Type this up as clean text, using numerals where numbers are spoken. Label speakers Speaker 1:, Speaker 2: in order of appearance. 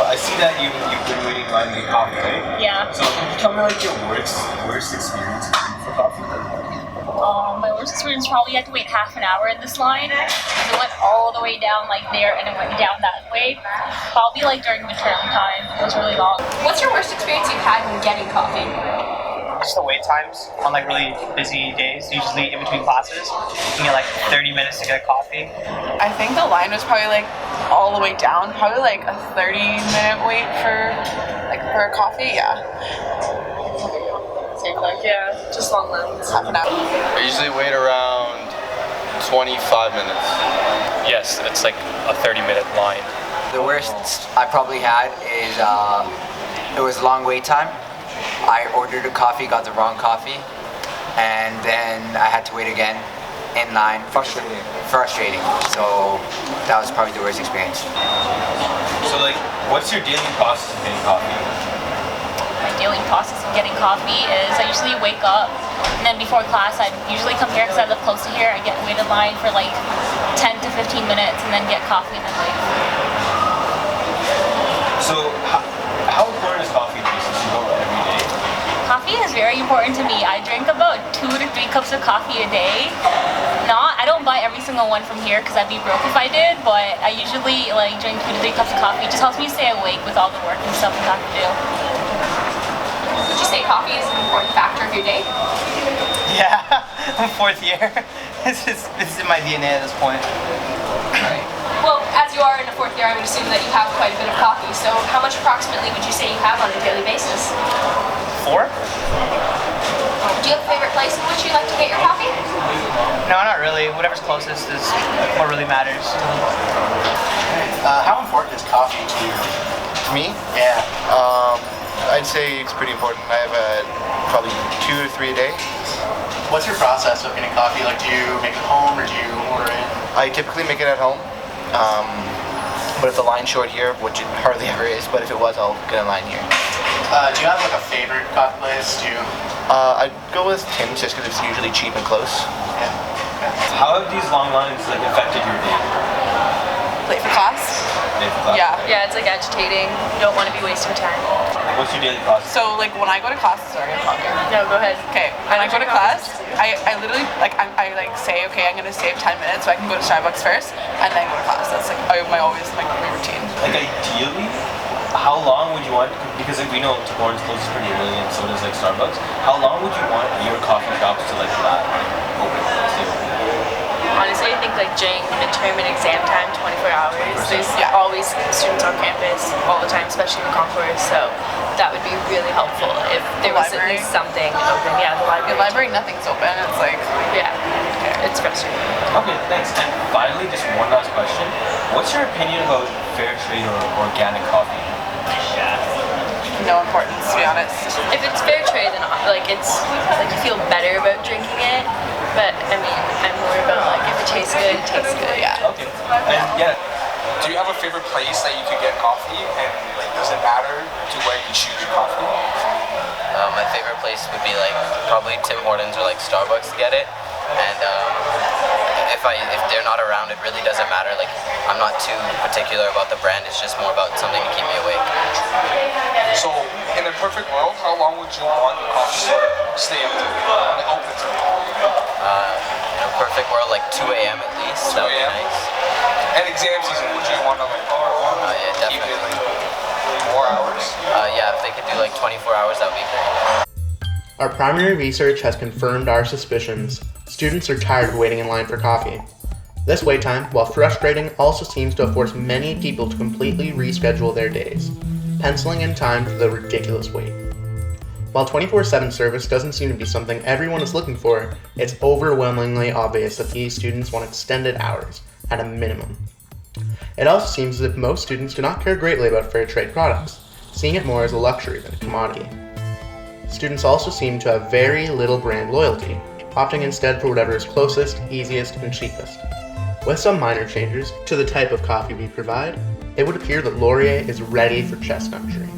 Speaker 1: I see that you've been waiting in line to get coffee, right?
Speaker 2: Yeah.
Speaker 1: So can you tell me like your worst experience for coffee?
Speaker 2: My worst experience probably had to wait half an hour in this line. It went all the way down like there and it went down that way. Probably like during midterm time. It was really long.
Speaker 3: What's your worst experience you've had when getting coffee?
Speaker 4: Just the wait times on like really busy days, usually in between classes. You get like 30 minutes to get a coffee.
Speaker 5: I think the line was probably like all the way down, probably like a 30-minute wait for a coffee. Yeah.
Speaker 3: Same like just long lines.
Speaker 5: Half an hour.
Speaker 6: I usually wait around 25 minutes.
Speaker 7: Yes, it's like a 30-minute line.
Speaker 8: The worst I probably had is it was a long wait time. I ordered a coffee, got the wrong coffee, and then I had to wait again in line. Frustrating. So that was probably the worst experience.
Speaker 1: So like, what's your daily process of getting coffee?
Speaker 2: My daily process of getting coffee is I usually wake up and then before class I usually come here because I live close to here. I wait in line for like 10 to 15 minutes and then get coffee and then leave.
Speaker 1: So how important is coffee to you since you go every day?
Speaker 2: Coffee is very important to me. I drink about 2 to 3 cups of coffee a day. I don't buy every single one from here because I'd be broke if I did, but I usually like drink 2 to 3 cups of coffee. It just helps me stay awake with all the work and stuff I have to do.
Speaker 3: Would you say coffee is an important factor of your day?
Speaker 4: Yeah, I'm fourth year. It's in my DNA at this point.
Speaker 3: Well, as you are in the fourth year, I would assume that you have quite a bit of coffee. So how much approximately would you say you have on a daily basis?
Speaker 4: 4?
Speaker 3: Do you have a favorite place in which you like to get your coffee?
Speaker 4: No, not really. Whatever's closest is what really matters.
Speaker 9: How important is coffee to you?
Speaker 6: To me?
Speaker 9: Yeah.
Speaker 6: I'd say it's pretty important. I have probably 2 or 3 a day.
Speaker 9: What's your process of getting coffee? Like, do you make it home or do you order it?
Speaker 6: I typically make it at home. But if the line's short here, which it hardly ever is, but if it was, I'll get a line here.
Speaker 9: Do you have like a favorite coffee place?
Speaker 6: I'd go with Tim's just because it's usually cheap and close.
Speaker 9: Yeah. Okay.
Speaker 1: How have these long lines like affected your day?
Speaker 5: Late for class?
Speaker 1: Day for class?
Speaker 5: Yeah.
Speaker 3: It's like agitating. You don't want to be wasting time.
Speaker 1: What's your daily process?
Speaker 5: So like when I go to class, sorry, I'm talking.
Speaker 3: No, go ahead.
Speaker 5: Okay, when I go to class, I literally I say okay, I'm gonna save 10 minutes so I can go to Starbucks first and then go to class. That's like my routine.
Speaker 1: Like ideally, how long would you want? Because like, we know Lawrence closes pretty early, and so does like Starbucks. How long would you want your coffee shops to like that open? Stay open?
Speaker 3: Honestly, I think like during midterm and exam time, 24 hours, there's always students on campus all the time, especially in the concourse. So that would be really helpful if there was at least something open. Yeah, the library.
Speaker 5: The library, nothing's open. It's like
Speaker 3: it's frustrating.
Speaker 1: Okay, thanks. And finally, just one last question. What's your opinion about fair trade or organic coffee?
Speaker 5: no importance, to be honest.
Speaker 3: If it's fair trade, then like it's like you feel better about drinking it. But I mean, I'm more about like if it tastes good, it tastes good.
Speaker 5: Yeah.
Speaker 1: Okay. And yeah.
Speaker 10: Do you have a favorite place that you could get coffee, and like does it matter to where you choose your coffee?
Speaker 11: My favorite place would be like probably Tim Hortons or like Starbucks to get it, and if they're not around, it really doesn't matter. Like I'm not too particular about the brand. It's just more about something to keep me awake.
Speaker 10: So in a perfect world, how long would you want your coffee store to stay open to?
Speaker 11: In a perfect world, like 2 a.m. at least.
Speaker 10: 2
Speaker 11: That would be
Speaker 10: a.m.
Speaker 11: nice.
Speaker 10: And exam season, would you want to like
Speaker 11: Yeah,
Speaker 10: keep it
Speaker 11: definitely.
Speaker 10: like 4 hours?
Speaker 11: Yeah, if they could do like 24 hours, that would be great.
Speaker 12: Our primary research has confirmed our suspicions. Students are tired of waiting in line for coffee. This wait time, while frustrating, also seems to have forced many people to completely reschedule their days, penciling in time for the ridiculous wait. While 24/7 service doesn't seem to be something everyone is looking for, it's overwhelmingly obvious that these students want extended hours, at a minimum. It also seems as if most students do not care greatly about fair trade products, seeing it more as a luxury than a commodity. Students also seem to have very little brand loyalty, opting instead for whatever is closest, easiest, and cheapest. With some minor changes to the type of coffee we provide, it would appear that Laurier is ready for Chestnut tree.